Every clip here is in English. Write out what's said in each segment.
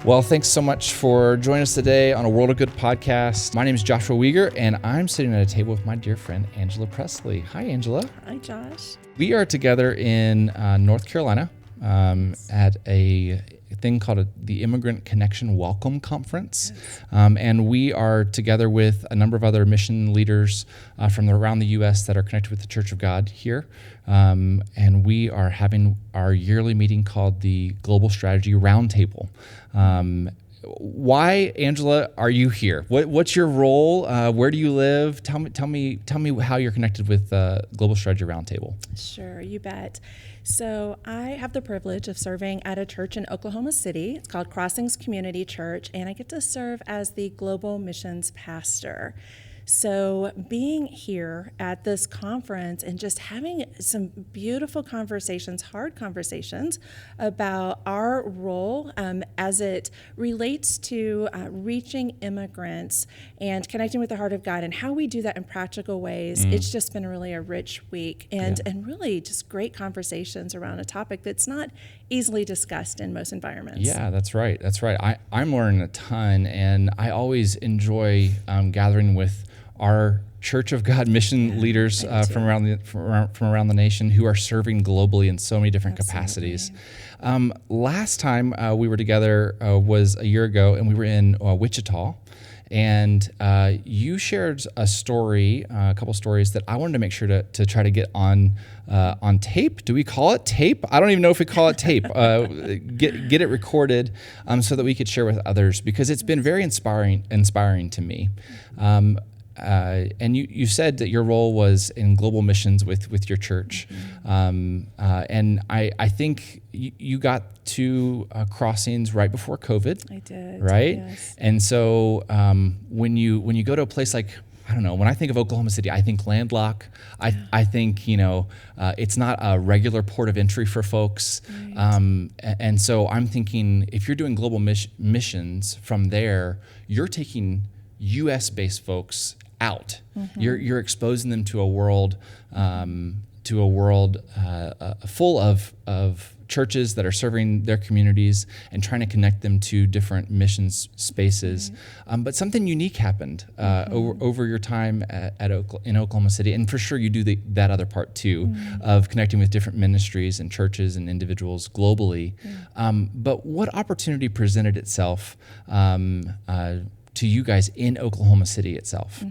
Well, thanks so much for joining us today on a World of Good podcast. My name is Joshua Weger, and I'm sitting at a table with my dear friend, Angela Presley. Hi, Angela. Hi, Josh. We are together in North Carolina at a thing called the Immigrant Connection Welcome Conference. Yes. And we are together with a number of other mission leaders from around the U.S. that are connected with the Church of God here. And we are having our yearly meeting called the Global Strategy Roundtable. Why, Angela, are you here? What's your role? Where do you live? Tell me how you're connected with Global Strategy Roundtable. Sure, you bet. So I have the privilege of serving at a church in Oklahoma City. It's called Crossings Community Church, and I get to serve as the Global Missions Pastor. So being here at this conference and just having some beautiful conversations, hard conversations about our role as it relates to reaching immigrants and connecting with the heart of God and how we do that in practical ways. It's just been really a rich week and really just great conversations around a topic that's not easily discussed in most environments. Yeah, that's right. I'm learning a ton, and I always enjoy gathering with our Church of God mission leaders from around the nation who are serving globally in so many different capacities. Last time we were together was a year ago, and we were in Wichita. And you shared a story, a couple stories that I wanted to make sure to try to get on tape. Do we call it tape? I don't even know if we call it tape. Get it recorded so that we could share with others, because it's been very inspiring to me. And you said that your role was in global missions with your church. And I think you got to Crossings right before COVID. I did. Right? Yes. And so when you go to a place like, I don't know, when I think of Oklahoma City, I think landlocked. I think, it's not a regular port of entry for folks. Right. And so I'm thinking, if you're doing global missions from there, you're taking U.S.-based folks out. You're exposing them to a world full of churches that are serving their communities and trying to connect them to different missions spaces. But something unique happened over your time in Oklahoma City, and for sure you do that other part too, of connecting with different ministries and churches and individuals globally. But what opportunity presented itself to you guys in Oklahoma City itself?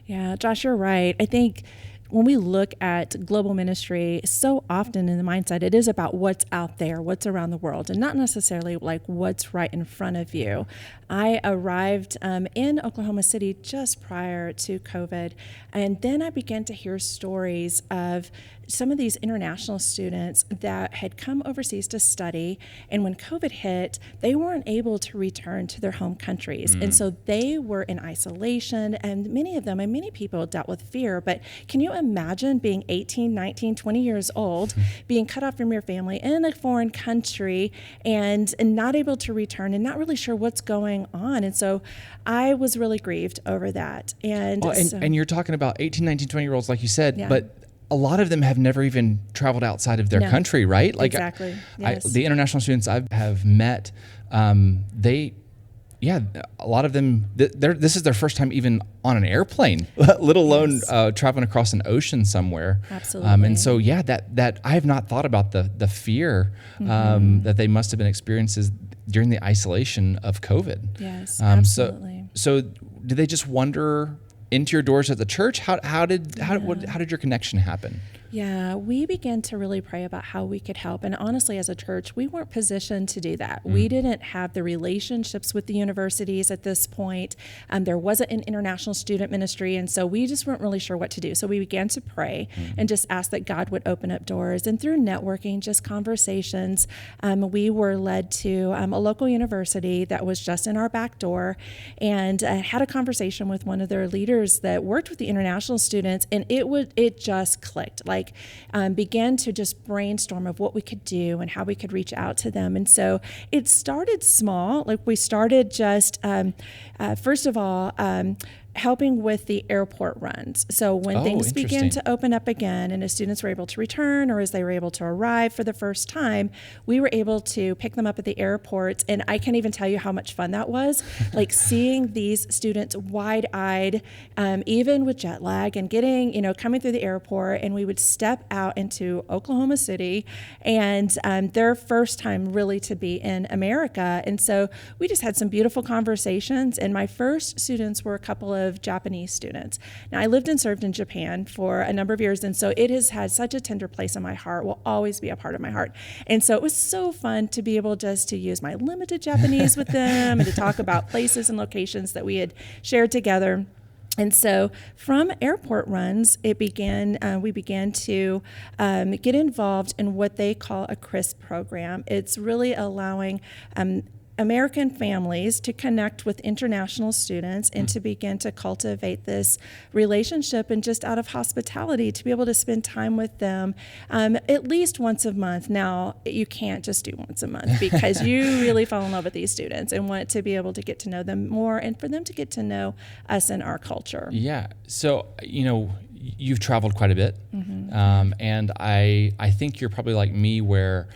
Yeah, Josh, you're right. I think when we look at global ministry, so often in the mindset, it is about what's out there, what's around the world, and not necessarily like what's right in front of you. I arrived in Oklahoma City just prior to COVID, and then I began to hear stories of some of these international students that had come overseas to study, and when COVID hit, they weren't able to return to their home countries. And so they were in isolation, and many of them, and many people dealt with fear. But can you imagine being 18, 19, 20 years old, being cut off from your family in a foreign country and not able to return and not really sure what's going on? And so I was really grieved over that. And you're talking about 18, 19, 20-year-olds, like you said, but a lot of them have never even traveled outside of their country, right? Like exactly. Yes. The international students I have met, a lot of them, this is their first time even on an airplane, let alone traveling across an ocean somewhere. Absolutely. And so, that I have not thought about the fear that they must have been experiencing during the isolation of COVID. Yes, absolutely. So did they just wander into your doors at the church? How did your connection happen? Yeah, we began to really pray about how we could help. And honestly, as a church, we weren't positioned to do that. We didn't have the relationships with the universities at this point. There wasn't an international student ministry. And so we just weren't really sure what to do. So we began to pray and just ask that God would open up doors. And through networking, just conversations, we were led to a local university that was just in our back door, and had a conversation with one of their leaders that worked with the international students. And it just clicked. Began to just brainstorm of what we could do and how we could reach out to them. And so it started small. We started just, first of all, helping with the airport runs. So when things began to open up again and as students were able to return or as they were able to arrive for the first time, we were able to pick them up at the airport. And I can't even tell you how much fun that was, like seeing these students wide-eyed, even with jet lag and getting, coming through the airport, and we would step out into Oklahoma City and their first time really to be in America. And so we just had some beautiful conversations, and my first students were a couple of Japanese students. Now, I lived and served in Japan for a number of years, and so it has had such a tender place in my heart, will always be a part of my heart. And so it was so fun to be able just to use my limited Japanese with them and to talk about places and locations that we had shared together. And so from airport runs, we began to get involved in what they call a CRISP program. It's really allowing American families to connect with international students and to begin to cultivate this relationship, and just out of hospitality to be able to spend time with them at least once a month. Now, you can't just do once a month because you really fall in love with these students and want to be able to get to know them more and for them to get to know us and our culture. Yeah. So, you've traveled quite a bit, and I think you're probably like me where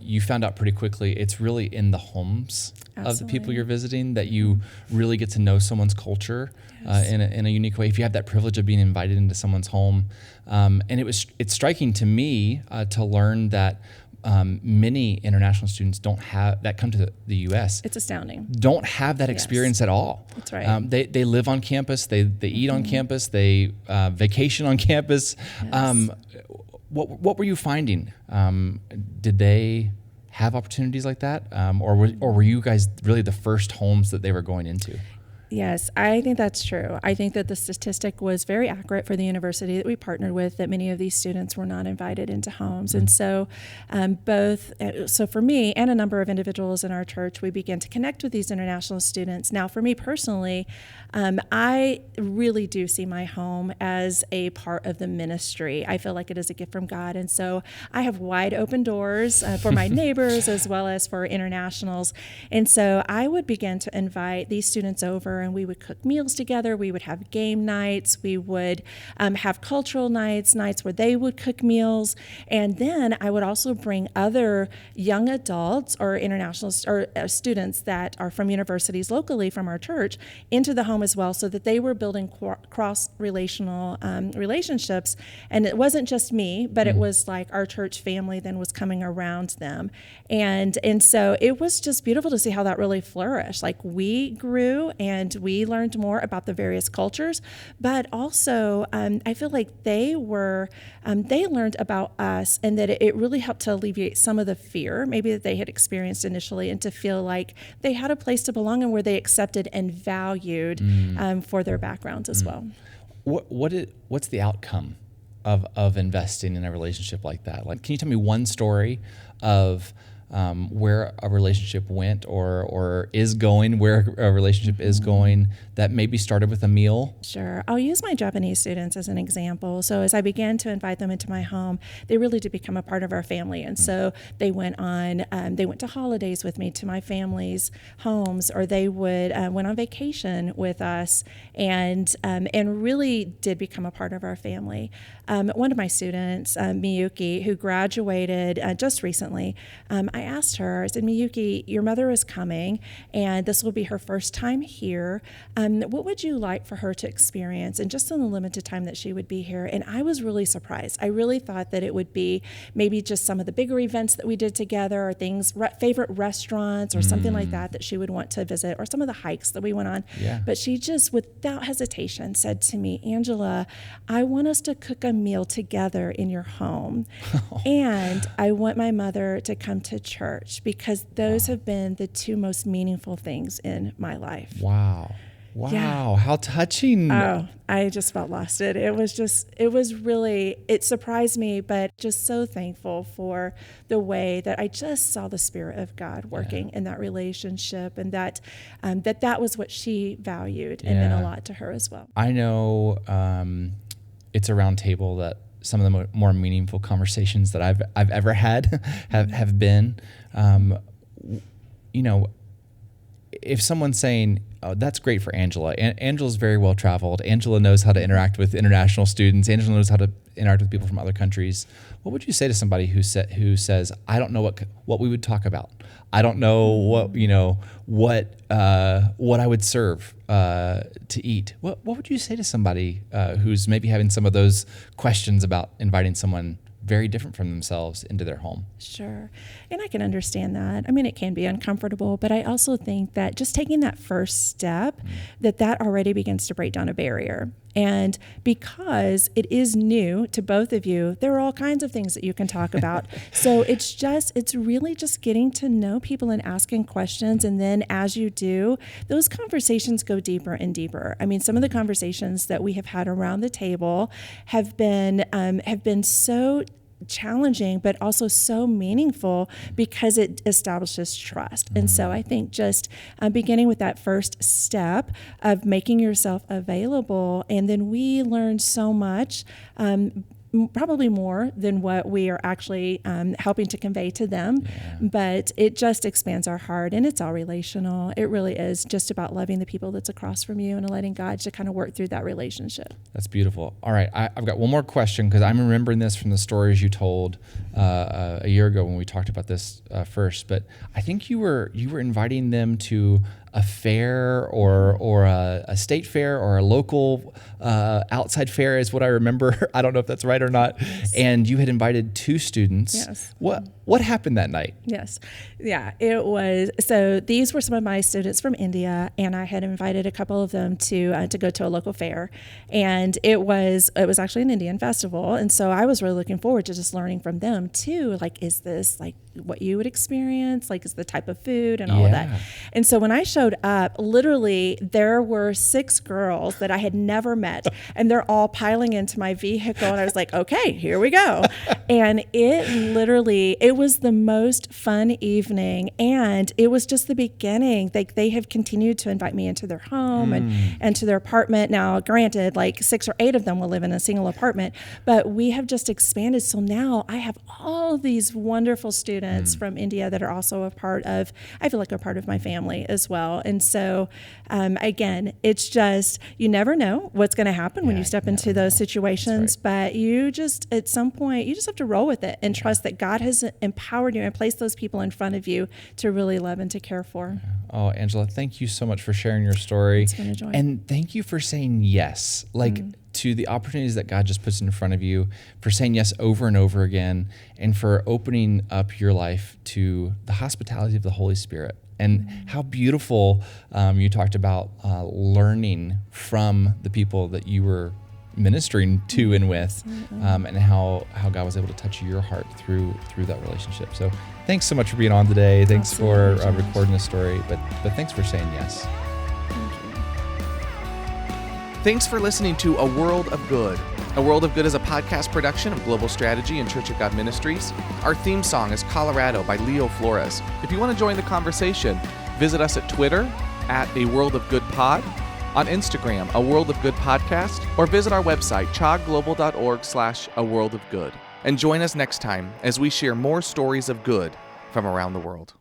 you found out pretty quickly it's really in the homes of the people you're visiting that you really get to know someone's culture in a unique way. If you have that privilege of being invited into someone's home, and it's striking to me to learn that many international students that come to the U.S. It's astounding. Don't have that experience at all. That's right. They live on campus. They eat on campus. They vacation on campus. Yes. What were you finding? Did they have opportunities like that, or were you guys really the first homes that they were going into? Yes, I think that's true. I think that the statistic was very accurate for the university that we partnered with, that many of these students were not invited into homes. And so so for me and a number of individuals in our church, we began to connect with these international students. Now, for me personally, I really do see my home as a part of the ministry. I feel like it is a gift from God. And so I have wide open doors for my neighbors as well as for internationals. And so I would begin to invite these students over, and we would cook meals together. We would have game nights. We would have cultural nights where they would cook meals. And then I would also bring other young adults or internationals or students that are from universities locally from our church into the home as well, so that they were building cross-relational relationships. And it wasn't just me, but it was like our church family then was coming around them. And so it was just beautiful to see how that really flourished. Like, we grew and we learned more about the various cultures, but also I feel like they learned about us, and that it really helped to alleviate some of the fear maybe that they had experienced initially, and to feel like they had a place to belong and where they accepted and valued for their backgrounds as well. What's the outcome of investing in a relationship like that? Like, can you tell me one story of where a relationship went or is going, where a relationship is going, that maybe started with a meal? Sure. I'll use my Japanese students as an example. So as I began to invite them into my home, they really did become a part of our family. And so they went to holidays with me to my family's homes, or they went on vacation with us, and really did become a part of our family. One of my students, Miyuki, who graduated just recently, I asked her, I said, Miyuki, your mother is coming, and this will be her first time here. What would you like for her to experience, and just in the limited time that she would be here? And I was really surprised. I really thought that it would be maybe just some of the bigger events that we did together, or things, favorite restaurants, or something like that she would want to visit, or some of the hikes that we went on. Yeah. But she just, without hesitation, said to me, Angela, I want us to cook a meal together in your home. And I want my mother to come to church, because those have been the two most meaningful things in my life. Wow. Yeah. How touching. Oh, I just felt lost. It surprised me, but just so thankful for the way that I just saw the Spirit of God working in that relationship, and that was what she valued and meant a lot to her as well. I know it's a round table that some of the more meaningful conversations that I've ever had have been, if someone's saying, that's great for Angela. Angela's very well traveled. Angela knows how to interact with international students. Angela knows how to interact with people from other countries. What would you say to somebody who says, I don't know what we would talk about. I don't know what I would serve to eat. What would you say to somebody who's maybe having some of those questions about inviting someone very different from themselves into their home? Sure. And I can understand that. I mean, it can be uncomfortable, but I also think that just taking that first step, that already begins to break down a barrier. And because it is new to both of you, there are all kinds of things that you can talk about. So it's really just getting to know people and asking questions. And then as you do, those conversations go deeper and deeper. I mean, some of the conversations that we have had around the table have been so challenging, but also so meaningful because it establishes trust. And so I think just beginning with that first step of making yourself available, and then we learn so much, probably more than what we are actually helping to convey to them. Yeah. But it just expands our heart, and it's all relational. It really is just about loving the people that's across from you and letting God to kind of work through that relationship. That's beautiful. All right, I've got one more question because I'm remembering this from the stories you told a year ago when we talked about this first. But I think you were inviting them to a fair or a state fair or a local outside fair is what I remember. I don't know if that's right or not. Yes. And you had invited 2 students. Yes. What happened that night? Yes. Yeah, it was. So these were some of my students from India, and I had invited a couple of them to go to a local fair. And it was actually an Indian festival. And so I was really looking forward to just learning from them too. Like, is this like what you would experience? Like, is the type of food and all of that? And so when I showed up, literally there were 6 girls that I had never met, and they're all piling into my vehicle. And I was like, okay, here we go. And it was the most fun evening. And it was just the beginning. They have continued to invite me into their home and to their apartment. Now, granted, like 6 or 8 of them will live in a single apartment, but we have just expanded. So now I have all these wonderful students from India that are also I feel like a part of my family as well. And so, again, it's just, you never know what's going to happen when you step into those situations, but you just, at some point, you just have to roll with it and trust that God has empowered you and placed those people in front of you to really love and to care for. Oh, Angela, thank you so much for sharing your story. It's been a joy. And thank you for saying yes, to the opportunities that God just puts in front of you, for saying yes over and over again, and for opening up your life to the hospitality of the Holy Spirit. And how beautiful you talked about learning from the people that you were ministering to and with, and how God was able to touch your heart through that relationship. So thanks so much for being on today. Thanks for recording this story, but thanks for saying yes. Thanks for listening to A World of Good. A World of Good is a podcast production of Global Strategy and Church of God Ministries. Our theme song is Colorado by Leo Flores. If you want to join the conversation, visit us at Twitter at A World of Good Pod, on Instagram, A World of Good Podcast, or visit our website, chogglobal.org/A World of Good. And join us next time as we share more stories of good from around the world.